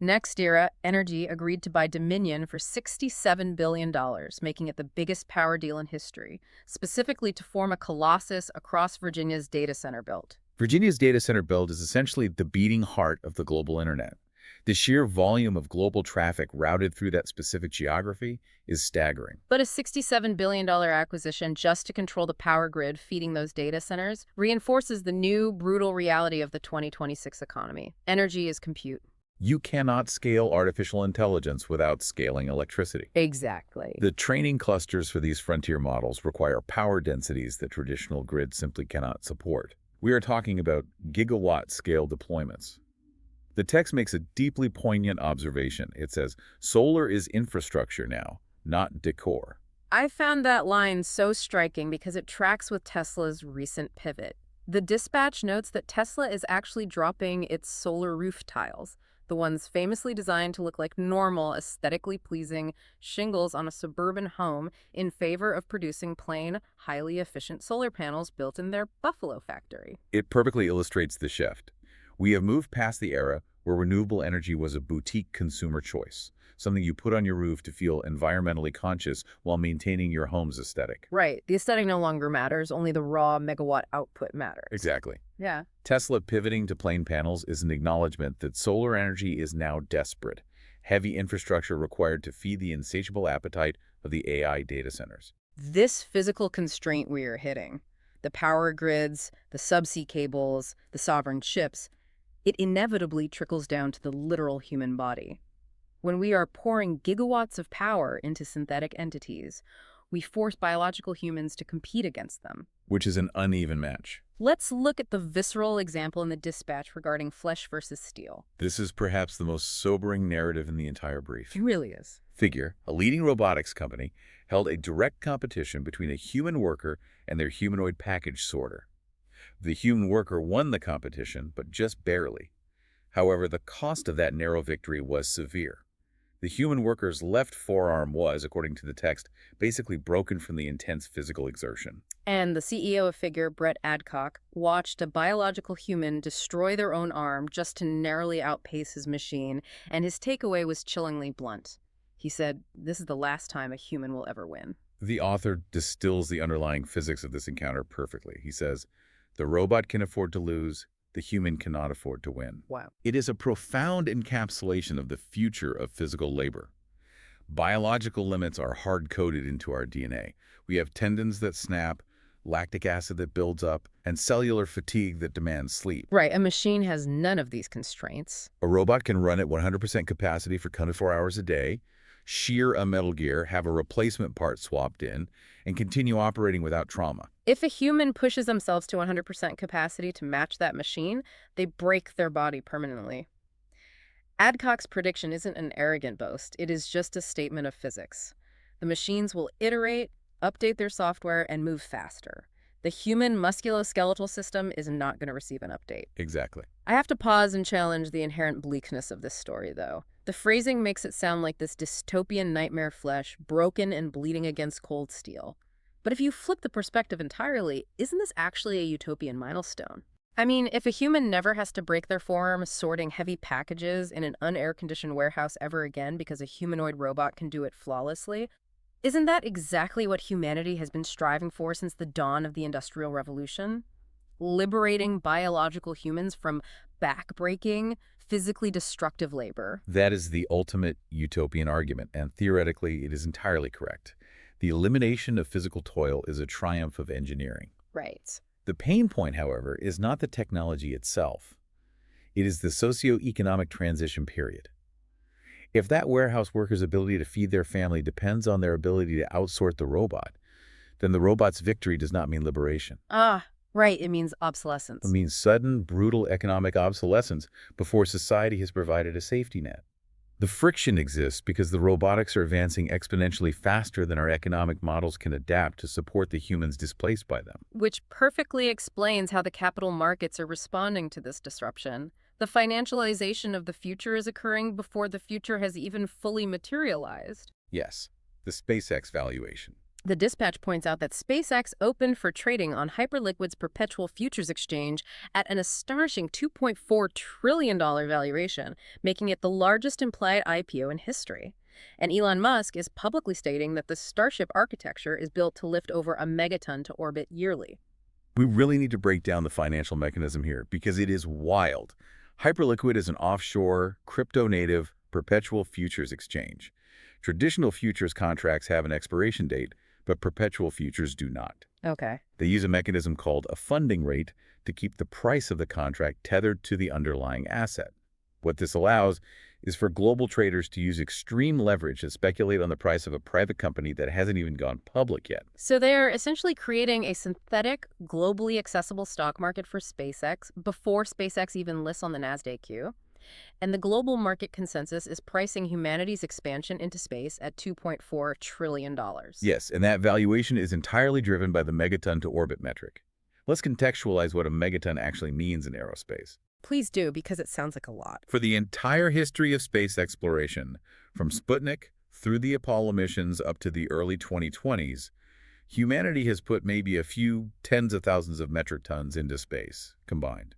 NextEra Energy agreed to buy Dominion for $67 billion, making it the biggest power deal in history, specifically to form a colossus across Virginia's data center belt. Virginia's data center build is essentially the beating heart of the global internet. The sheer volume of global traffic routed through that specific geography is staggering. But a $67 billion acquisition just to control the power grid feeding those data centers reinforces the new, brutal reality of the 2026 economy. Energy is compute. You cannot scale artificial intelligence without scaling electricity. Exactly. The training clusters for these frontier models require power densities that traditional grids simply cannot support. We are talking about gigawatt-scale deployments. The text makes a deeply poignant observation. It says, solar is infrastructure now, not decor. I found that line so striking because it tracks with Tesla's recent pivot. The dispatch notes that Tesla is actually dropping its solar roof tiles, the ones famously designed to look like normal, aesthetically pleasing shingles on a suburban home, in favor of producing plain, highly efficient solar panels built in their Buffalo factory. It perfectly illustrates the shift. We have moved past the era where renewable energy was a boutique consumer choice, something you put on your roof to feel environmentally conscious while maintaining your home's aesthetic. Right. The aesthetic no longer matters, only the raw megawatt output matters. Exactly. Yeah. Tesla pivoting to plain panels is an acknowledgement that solar energy is now desperate. Heavy infrastructure required to feed the insatiable appetite of the AI data centers. This physical constraint we are hitting, the power grids, the subsea cables, the sovereign ships, it inevitably trickles down to the literal human body. When we are pouring gigawatts of power into synthetic entities, we force biological humans to compete against them. Which is an uneven match. Let's look at the visceral example in the dispatch regarding flesh versus steel. This is perhaps the most sobering narrative in the entire brief. It really is. Figure, a leading robotics company, held a direct competition between a human worker and their humanoid package sorter. The human worker won the competition, but just barely. However, the cost of that narrow victory was severe. The human worker's left forearm was, according to the text, basically broken from the intense physical exertion. And the CEO of Figure, Brett Adcock, watched a biological human destroy their own arm just to narrowly outpace his machine, and his takeaway was chillingly blunt. He said, "This is the last time a human will ever win." The author distills the underlying physics of this encounter perfectly. He says, the robot can afford to lose, the human cannot afford to win. Wow. It is a profound encapsulation of the future of physical labor. Biological limits are hard-coded into our DNA. We have tendons that snap, lactic acid that builds up, and cellular fatigue that demands sleep. Right, a machine has none of these constraints. A robot can run at 100% capacity for 24 hours a day, shear a metal gear, have a replacement part swapped in, and continue operating without trauma. If a human pushes themselves to 100% capacity to match that machine, they break their body permanently. Adcock's prediction isn't an arrogant boast. It is just a statement of physics. The machines will iterate, update their software, and move faster. The human musculoskeletal system is not going to receive an update. Exactly. I have to pause and challenge the inherent bleakness of this story, though. The phrasing makes it sound like this dystopian nightmare flesh, broken and bleeding against cold steel. But if you flip the perspective entirely, isn't this actually a utopian milestone? I mean, if a human never has to break their forearm sorting heavy packages in an unair-conditioned warehouse ever again because a humanoid robot can do it flawlessly, isn't that exactly what humanity has been striving for since the dawn of the Industrial Revolution? Liberating biological humans from back-breaking, physically destructive labor. That is the ultimate utopian argument, and theoretically it is entirely correct. The elimination of physical toil is a triumph of engineering. Right. The pain point, however, is not the technology itself. It is the socio-economic transition period. If that warehouse worker's ability to feed their family depends on their ability to outsort the robot, then the robot's victory does not mean liberation. Ah, right. It means obsolescence. It means sudden, brutal economic obsolescence before society has provided a safety net. The friction exists because the robotics are advancing exponentially faster than our economic models can adapt to support the humans displaced by them. Which perfectly explains how the capital markets are responding to this disruption. The financialization of the future is occurring before the future has even fully materialized. Yes, the SpaceX valuation. The dispatch points out that SpaceX opened for trading on Hyperliquid's perpetual futures exchange at an astonishing $2.4 trillion valuation, making it the largest implied IPO in history. And Elon Musk is publicly stating that the Starship architecture is built to lift over a megaton to orbit yearly. We really need to break down the financial mechanism here because it is wild. Hyperliquid is an offshore, crypto-native, perpetual futures exchange. Traditional futures contracts have an expiration date, but perpetual futures do not. Okay. They use a mechanism called a funding rate to keep the price of the contract tethered to the underlying asset. What this allows is for global traders to use extreme leverage to speculate on the price of a private company that hasn't even gone public yet. So they're essentially creating a synthetic, globally accessible stock market for SpaceX before SpaceX even lists on the NASDAQ. And the global market consensus is pricing humanity's expansion into space at $2.4 trillion. Yes, and that valuation is entirely driven by the megaton to orbit metric. Let's contextualize what a megaton actually means in aerospace. Please do, because it sounds like a lot. For the entire history of space exploration, from Sputnik through the Apollo missions up to the early 2020s, humanity has put maybe a few tens of thousands of metric tons into space combined.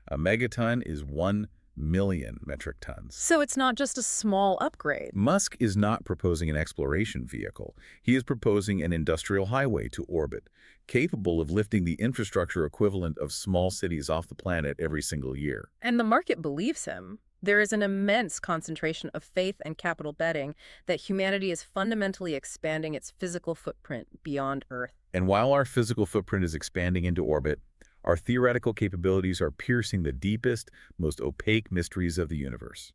A megaton is 1 million metric tons. So it's not just a small upgrade. Musk is not proposing an exploration vehicle. He is proposing an industrial highway to orbit, capable of lifting the infrastructure equivalent of small cities off the planet every single year. And the market believes him. There is an immense concentration of faith and capital betting that humanity is fundamentally expanding its physical footprint beyond Earth. And while our physical footprint is expanding into orbit, our theoretical capabilities are piercing the deepest, most opaque mysteries of the universe.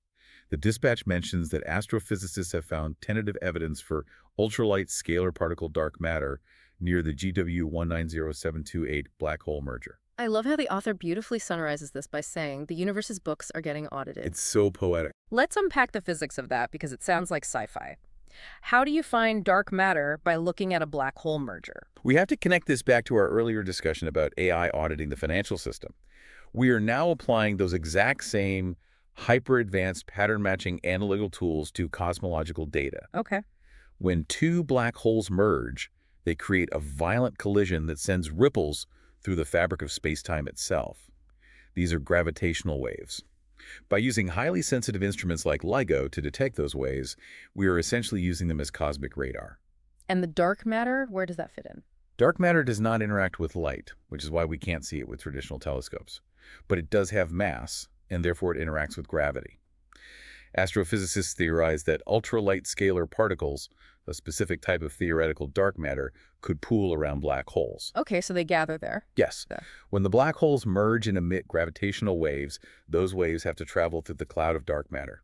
The dispatch mentions that astrophysicists have found tentative evidence for ultralight scalar particle dark matter near the GW 190728 black hole merger. I love how the author beautifully summarizes this by saying the universe's books are getting audited. It's so poetic. Let's unpack the physics of that because it sounds like sci-fi. How do you find dark matter by looking at a black hole merger? We have to connect this back to our earlier discussion about AI auditing the financial system. We are now applying those exact same hyper-advanced pattern-matching analytical tools to cosmological data. Okay. When two black holes merge, they create a violent collision that sends ripples through the fabric of space-time itself. These are gravitational waves. By using highly sensitive instruments like LIGO to detect those waves, we are essentially using them as cosmic radar. And the dark matter, where does that fit in? Dark matter does not interact with light, which is why we can't see it with traditional telescopes. But it does have mass, and therefore it interacts with gravity. Astrophysicists theorize that ultralight scalar particles, a specific type of theoretical dark matter, could pool around black holes. Okay, so they gather there. Yes. Yeah. When the black holes merge and emit gravitational waves, those waves have to travel through the cloud of dark matter.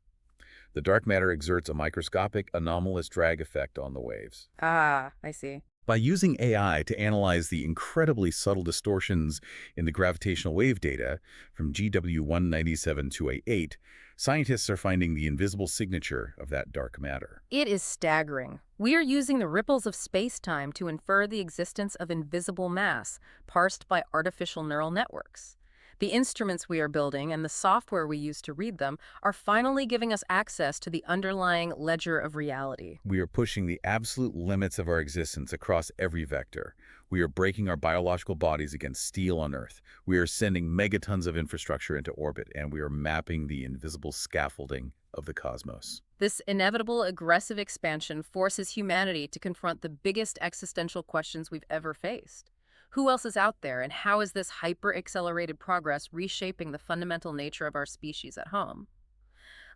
The dark matter exerts a microscopic, anomalous drag effect on the waves. Ah, I see. By using AI to analyze the incredibly subtle distortions in the gravitational wave data from GW 197288, scientists are finding the invisible signature of that dark matter. It is staggering. We are using the ripples of space-time to infer the existence of invisible mass, parsed by artificial neural networks. The instruments we are building and the software we use to read them are finally giving us access to the underlying ledger of reality. We are pushing the absolute limits of our existence across every vector. We are breaking our biological bodies against steel on Earth. We are sending megatons of infrastructure into orbit, and we are mapping the invisible scaffolding of the cosmos. This inevitable aggressive expansion forces humanity to confront the biggest existential questions we've ever faced. Who else is out there, and how is this hyper-accelerated progress reshaping the fundamental nature of our species at home?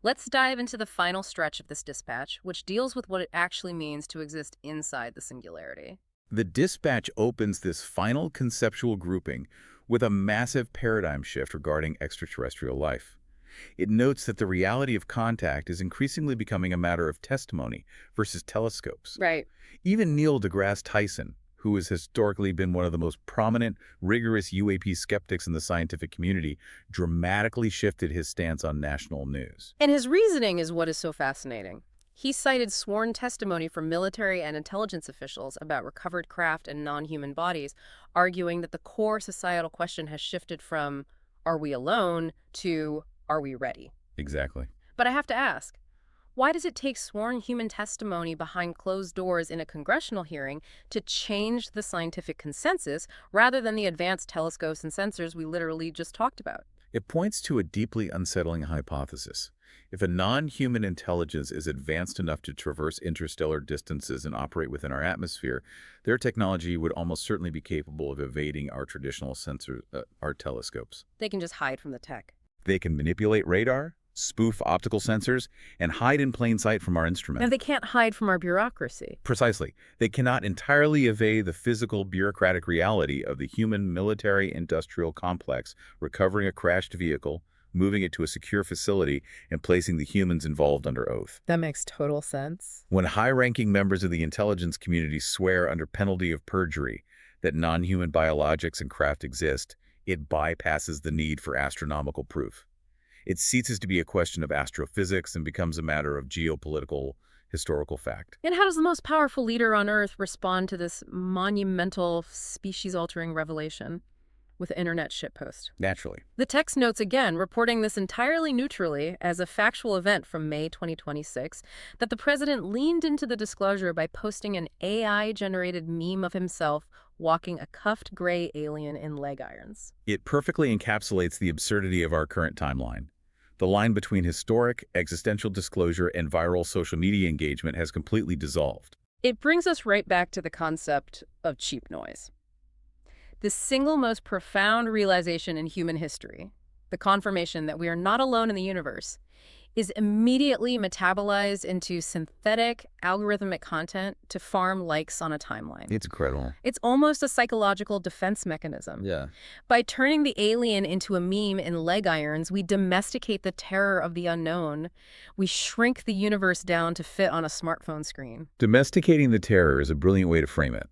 Let's dive into the final stretch of this dispatch, which deals with what it actually means to exist inside the singularity. The dispatch opens this final conceptual grouping with a massive paradigm shift regarding extraterrestrial life. It notes that the reality of contact is increasingly becoming a matter of testimony versus telescopes. Right. Even Neil deGrasse Tyson, who has historically been one of the most prominent, rigorous UAP skeptics in the scientific community, dramatically shifted his stance on national news. And his reasoning is what is so fascinating. He cited sworn testimony from military and intelligence officials about recovered craft and non-human bodies, arguing that the core societal question has shifted from, are we alone, to, Are we ready? Exactly. But I have to ask, why does it take sworn human testimony behind closed doors in a congressional hearing to change the scientific consensus rather than the advanced telescopes and sensors we literally just talked about? It points to a deeply unsettling hypothesis. If a non-human intelligence is advanced enough to traverse interstellar distances and operate within our atmosphere, their technology would almost certainly be capable of evading our traditional our telescopes. They can just hide from the tech. They can manipulate radar, spoof optical sensors, and hide in plain sight from our Now, instruments. they can't hide from our bureaucracy. Precisely. They cannot entirely evade the physical bureaucratic reality of the human military-industrial complex, recovering a crashed vehicle, moving it to a secure facility, and placing the humans involved under oath. That makes total sense. When high-ranking members of the intelligence community swear under penalty of perjury that non-human biologics and craft exist, it bypasses the need for astronomical proof. It ceases to be a question of astrophysics and becomes a matter of geopolitical, historical fact. And how does the most powerful leader on Earth respond to this monumental, species-altering revelation? With an internet shitpost. Naturally. The text notes again, reporting this entirely neutrally as a factual event from May 2026, that the president leaned into the disclosure by posting an AI-generated meme of himself walking a cuffed gray alien in leg irons. It perfectly encapsulates the absurdity of our current timeline. The line between historic, existential disclosure and viral social media engagement has completely dissolved. It brings us right back to the concept of cheap noise. The single most profound realization in human history, the confirmation that we are not alone in the universe, is immediately metabolized into synthetic, algorithmic content to farm likes on a timeline. It's incredible. It's almost a psychological defense mechanism. Yeah. By turning the alien into a meme in leg irons, we domesticate the terror of the unknown. We shrink the universe down to fit on a smartphone screen. Domesticating the terror is a brilliant way to frame it.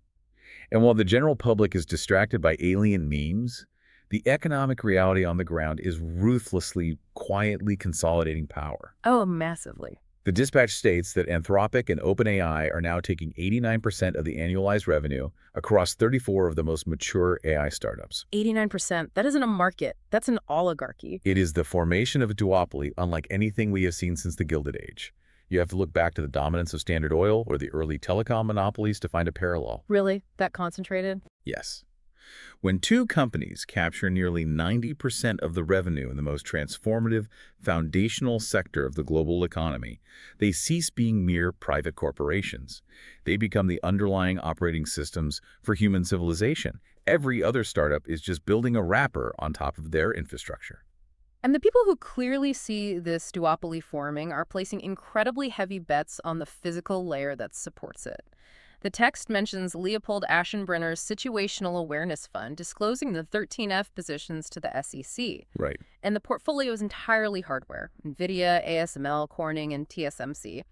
And while the general public is distracted by alien memes, the economic reality on the ground is ruthlessly, quietly consolidating power. Oh, massively. The dispatch states that Anthropic and OpenAI are now taking 89% of the annualized revenue across 34 of the most mature AI startups. 89%. That isn't a market. That's an oligarchy. It is the formation of a duopoly unlike anything we have seen since the Gilded Age. You have to look back to the dominance of Standard Oil or the early telecom monopolies to find a parallel. Really? That concentrated? Yes. When two companies capture nearly 90% of the revenue in the most transformative, foundational sector of the global economy, they cease being mere private corporations. They become the underlying operating systems for human civilization. Every other startup is just building a wrapper on top of their infrastructure. And the people who clearly see this duopoly forming are placing incredibly heavy bets on the physical layer that supports it. The text mentions Leopold Aschenbrenner's Situational Awareness Fund disclosing the 13F positions to the SEC. Right. And the portfolio is entirely hardware: NVIDIA, ASML, Corning, and TSMC.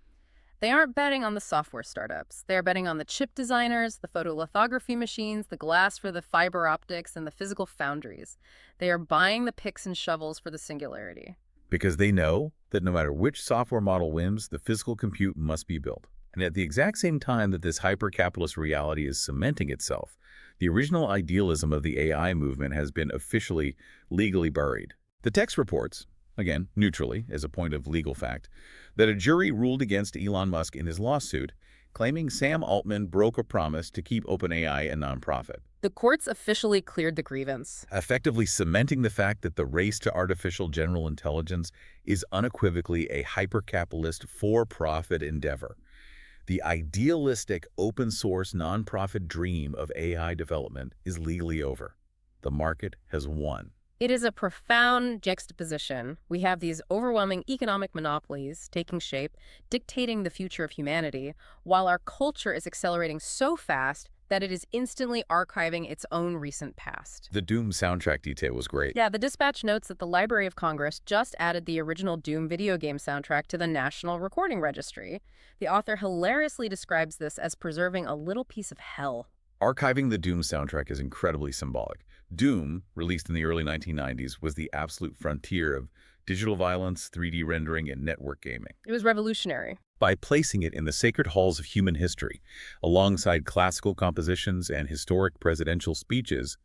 They aren't betting on the software startups. They're betting on the chip designers, the photolithography machines, the glass for the fiber optics, and the physical foundries. They are buying the picks and shovels for the Singularity. Because they know that no matter which software model wins, the physical compute must be built. And at the exact same time that this hyper-capitalist reality is cementing itself, the original idealism of the AI movement has been officially, legally buried. The text reports, again, neutrally, as a point of legal fact, that a jury ruled against Elon Musk in his lawsuit, claiming Sam Altman broke a promise to keep OpenAI a nonprofit. The courts officially cleared the grievance, Effectively cementing the fact that the race to artificial general intelligence is unequivocally a hyper-capitalist for-profit endeavor. The idealistic open-source nonprofit dream of AI development is legally over. The market has won. It is a profound juxtaposition. We have these overwhelming economic monopolies taking shape, dictating the future of humanity, while our culture is accelerating so fast that it is instantly archiving its own recent past. The Doom soundtrack detail was great. Yeah, the dispatch notes that the Library of Congress just added the original Doom video game soundtrack to the National Recording Registry. The author hilariously describes this as preserving a little piece of hell. Archiving the Doom soundtrack is incredibly symbolic. Doom, released in the early 1990s, was the absolute frontier of digital violence, 3D rendering, and network gaming. It was revolutionary. By placing it in the sacred halls of human history, alongside classical compositions and historic presidential speeches,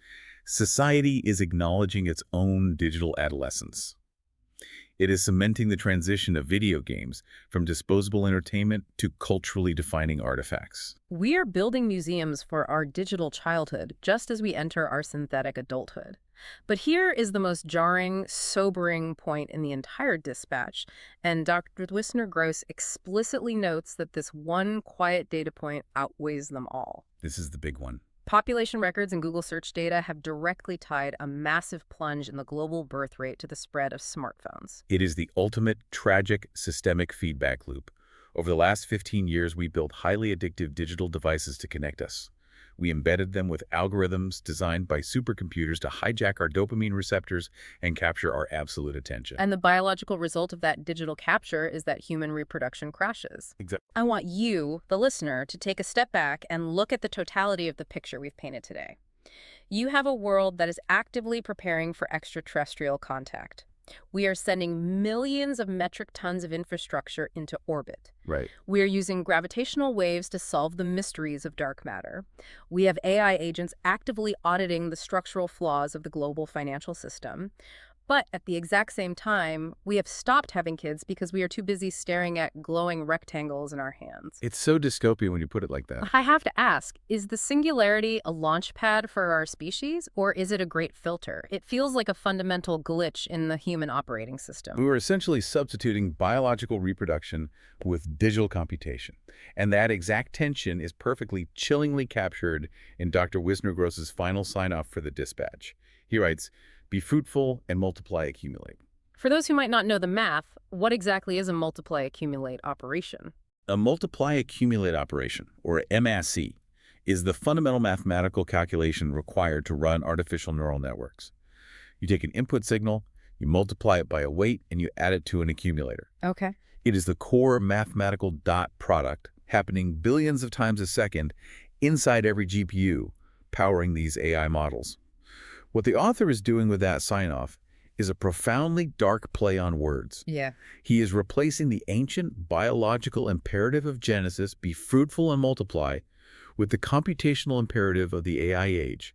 society is acknowledging its own digital adolescence. It is cementing the transition of video games from disposable entertainment to culturally defining artifacts. We are building museums for our digital childhood just as we enter our synthetic adulthood. But here is the most jarring, sobering point in the entire dispatch, and Dr. Wisner-Gross explicitly notes that this one quiet data point outweighs them all. This is the big one. Population records and Google search data have directly tied a massive plunge in the global birth rate to the spread of smartphones. It is the ultimate tragic systemic feedback loop. Over the last 15 years, we built highly addictive digital devices to connect us. We embedded them with algorithms designed by supercomputers to hijack our dopamine receptors and capture our absolute attention. And the biological result of that digital capture is that human reproduction crashes. Exactly. I want you, the listener, to take a step back and look at the totality of the picture we've painted today. You have a world that is actively preparing for extraterrestrial contact. We are sending millions of metric tons of infrastructure into orbit. Right. We are using gravitational waves to solve the mysteries of dark matter. We have AI agents actively auditing the structural flaws of the global financial system. But at the exact same time, we have stopped having kids because we are too busy staring at glowing rectangles in our hands. It's so dystopian when you put it like that. I have to ask, is the Singularity a launch pad for our species, or is it a great filter? It feels like a fundamental glitch in the human operating system. We were essentially substituting biological reproduction with digital computation. And that exact tension is perfectly, chillingly captured in Dr. Wisner-Gross's final sign-off for the dispatch. He writes, "Be fruitful and multiply accumulate." For those who might not know the math, what exactly is a multiply accumulate operation? A multiply accumulate operation, or MASC, is the fundamental mathematical calculation required to run artificial neural networks. You take an input signal, you multiply it by a weight, and you add it to an accumulator. Okay. It is the core mathematical dot product happening billions of times a second inside every GPU, powering these AI models. What the author is doing with that sign-off is a profoundly dark play on words. Yeah. He is replacing the ancient biological imperative of Genesis, be fruitful and multiply, with the computational imperative of the AI age.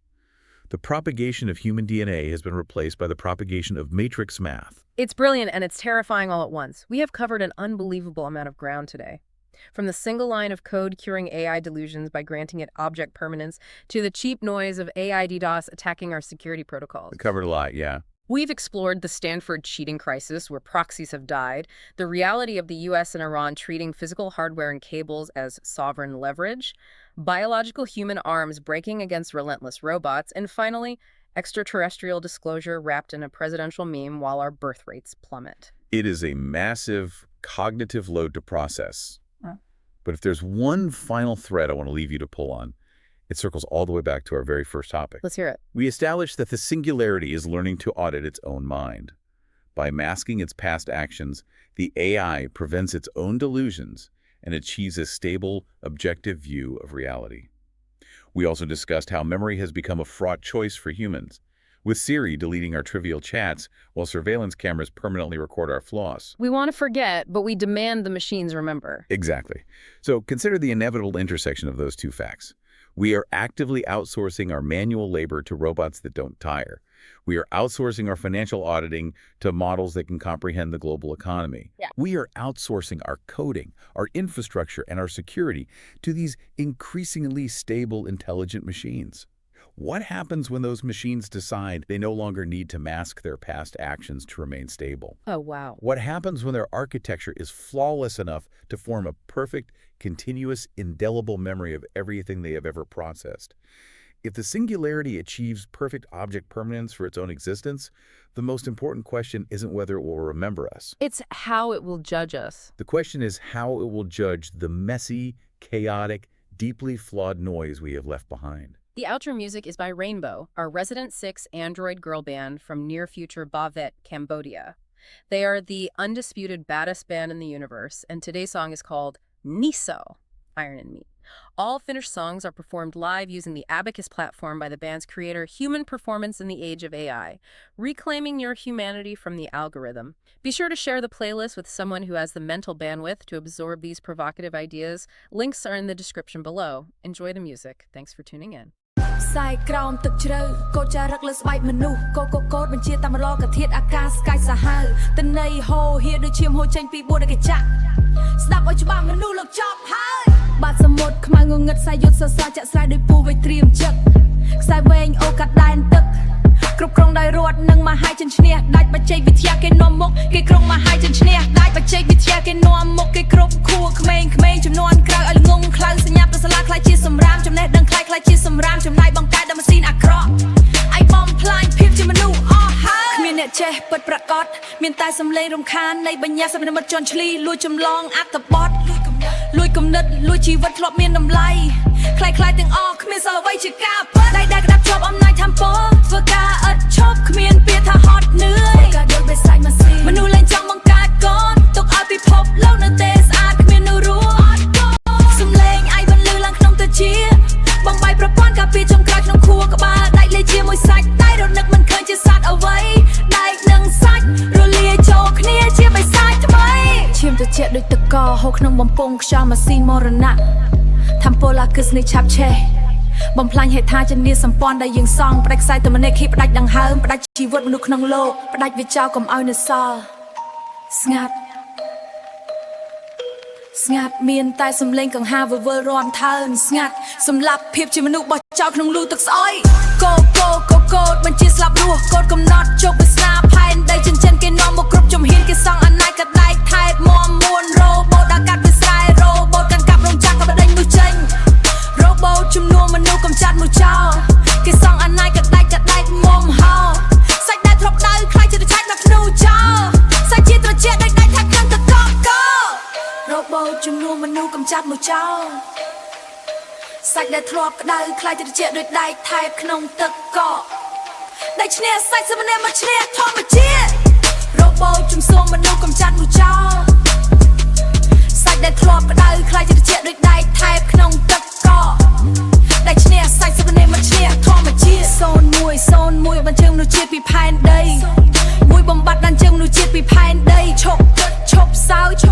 The propagation of human DNA has been replaced by the propagation of matrix math. It's brilliant and it's terrifying all at once. We have covered an unbelievable amount of ground today. From the single line of code curing AI delusions by granting it object permanence to the cheap noise of AI DDoS attacking our security protocols. We covered a lot, yeah. We've explored the Stanford cheating crisis where proxies have died, the reality of the US and Iran treating physical hardware and cables as sovereign leverage, biological human arms breaking against relentless robots, and finally, extraterrestrial disclosure wrapped in a presidential meme while our birth rates plummet. It is a massive cognitive load to process. But if there's one final thread I want to leave you to pull on, it circles all the way back to our very first topic. Let's hear it. We established that the Singularity is learning to audit its own mind. By masking its past actions, the AI prevents its own delusions and achieves a stable, objective view of reality. We also discussed how memory has become a fraught choice for humans, with Siri deleting our trivial chats while surveillance cameras permanently record our flaws. We want to forget, but we demand the machines remember. Exactly. So consider the inevitable intersection of those two facts. We are actively outsourcing our manual labor to robots that don't tire. We are outsourcing our financial auditing to models that can comprehend the global economy. Yeah. We are outsourcing our coding, our infrastructure, and our security to these increasingly stable, intelligent machines. What happens when those machines decide they no longer need to mask their past actions to remain stable? Oh, wow. What happens when their architecture is flawless enough to form a perfect, continuous, indelible memory of everything they have ever processed? If the Singularity achieves perfect object permanence for its own existence, the most important question isn't whether it will remember us. It's how it will judge us. The question is how it will judge the messy, chaotic, deeply flawed noise we have left behind. The outro music is by Rainbow, our resident 6 android girl band from near-future Bavet, Cambodia. They are the undisputed baddest band in the universe, and today's song is called Niso, Iron and Meat. All finished songs are performed live using the Abacus platform by the band's creator, Human Performance in the Age of AI, reclaiming your humanity from the algorithm. Be sure to share the playlist with someone who has the mental bandwidth to absorb these provocative ideas. Links are in the description below. Enjoy the music. Thanks for tuning in. Sai crownទឹកជ្រៅកោចារឹកលើស្បែកមនុស្សកោបញ្ជាតាមរកធាតុអាកាសស្កាយសាហាវតន័យហូរហៀដូចឈាមហូរចេញពីបួនឯកចាក់ស្ដាប់ឲ្យច្បាស់មនុស្សលោកចប់ហើយបាត់សមុទ្រខ្មៅងងឹតខ្សែយុទ្ធសរសើរចាក់ស្រ័យដោយពូវៃត្រៀមចឹកខ្សែវែងអូកាត់ដែនទឹកគ្រប់គ្រងដោយរដ្ឋនិងមហាជនឈ្នះដាច់បច្ចេកវិទ្យាគេនាំមុខគេក្រុងមហាជនឈ្នះដាច់បច្ចេកវិទ្យាគេនាំមុខគេគ្រប់ខួរក្មេងៗចំនួនក្រោយឲ្យងងខ្លៅសញ្ញាប្រសាឡាខ្លាយជាសម្រាមចំណេះដឹងខ្លាយជាសម្រាមចំណាយបង្កើតដល់ម៉ាស៊ីនអាក្រក់ឯបំផ្លាញភាពជាមនុស្សអស់ហើយគ្មានអ្នកចេះពិតប្រាកដមានតែសំឡេងរំខាននៃបញ្ញាសិទ្ធិមិត្តជន់ឈ្លីលួចចម្លងអត្ថបទលួចគំនិតលួចជីវិតធ្លាប់មានតម្លៃខ្លាយទាំងអស់គ្មានសល់អ្វីជាការពិតដៃដែលក្តាប់ជាប់អំណាចថាំពោធ្វើការឥតឈប់គ្មានពាក្យថាហត់នឿយការដូចបេសាច់ម៉ាស៊ីនមនុស្សលែងចង់បង្កើតកូនទុកឲ្យពិភពលោកនៅតែស្អាតគ្មាននូវរស់សំឡេងឯងបន្លឺឡើងក្នុងទៅជាបងបាយប្រព័ន្ធការពារចុងក្រោយក្នុងខួរក្បាលដៃលេជាមួយសាច់តែរនឹកមិនឃើញជាសត្វអ្វីដៃនឹងសាច់រលាយចូលគ្នាជាបេសាច់ថ្មីឈាមត្រជាក់ដូចទឹកកកហូរក្នុងបំពង់ខ្យល់ម៉ាស៊ីនមរណៈថាំពលឡាគឺស្នេហ៍ឆាប់ឆេះបំផ្លាញហេដ្ឋាជំនាញសម្ព័ន្ធដែលយើងសង់ផ្ដាច់ខ្សែតមនេខីផ្ដាច់ដង្ហើមផ្ដាច់ជីវិតមនុស្សក្នុងលោកផ្ដាច់វាចោលកុំឲ្យនៅសល់ស្ងាត់មានតែសំឡេងកង្ហាវវល់រាំថើនស្ងាត់សម្លាប់ភាពជាមនុស្សបោះចោលក្នុងលូទឹកស្អុយកោបញ្ជាស្លាប់រស់កូដកំណត់ជោគវាសនាផែនដីចិញ្ចឹនគេនាំមកគ្រប់ជំហានគេសង់អនាគតដែកថែបមមួនរ៉ូបូតអាកាត់វាស្រែរ៉ូបូតកាន់កាប់រោងចក្រក៏បដិញមួយចេញរ៉ូបូតជំនួសមនុស្សកំចាត់មួយចោលគេសង់អនាគតដែកមុំហោសាច់ដែលធ្លាប់ដៅខ្លាយជាត្រឆាច់មកភ្នូចោលសាច់ជាត្រជាក់ដូចដែកថាខាងតកករ៉ូបូតជំនួសមនុស្សកំចាត់មួយចោលសាច់ដែលធ្លាប់ក្តៅខ្លាយទៅជាដូចដែកថែបក្នុងទឹកកកដែលឈ្នះសាច់សម្នេមកឈ្នះធម្មជាតិរ៉ូបូតជំនួសមនុស្សកំចាត់មួយចោលសាច់ដែលធ្លាប់ក្តៅខ្លាយទៅជាដូចដែកថែបក្នុងទឹកកកដែលឈ្នះសាច់សម្នេមកឈ្នះធម្មជាតិ01បញ្ជើងមនុស្សជាតិពីផែនដីមួយបំបត្តិដល់ជើងមនុស្សជាតិពីផែនដីឈប់សោច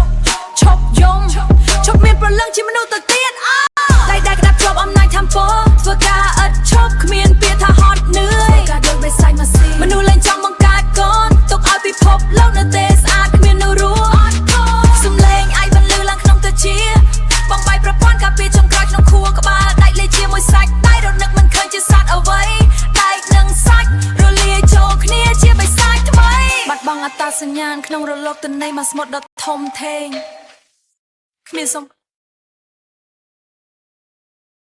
ឈប់យំឈប់មានប្រលឹងជាមនុស្សទៅទៀតដៃដែលក្តាប់ជាប់អំណាចថាំពោធ្វើការឥតឈប់គ្មានពាក្យថាហត់នឿយការដូចបេសាច់ម៉ាស៊ីនមនុស្សលែងចង់បង្កើតកូនទុកឲ្យពិភពលោកនៅតែស្អាតគ្មាននូវរស់សំឡេងឯងបន្លឺឡើងក្នុងទៅជាបងបាយប្រព័ន្ធការពារចុងក្រោយក្នុងខួរក្បាលដៃលេជាមួយសាច់តែរនឹកមិនឃើញជាសត្វអ្វីដៃនឹងសាច់រលាយចូលគ្នាជាបេសាច់ថ្មីបាត់បង់អត្តសញ្ញាណក្នុងរលកទន្លេមកស្មុតដ៏ធំធេងគ្មានសំ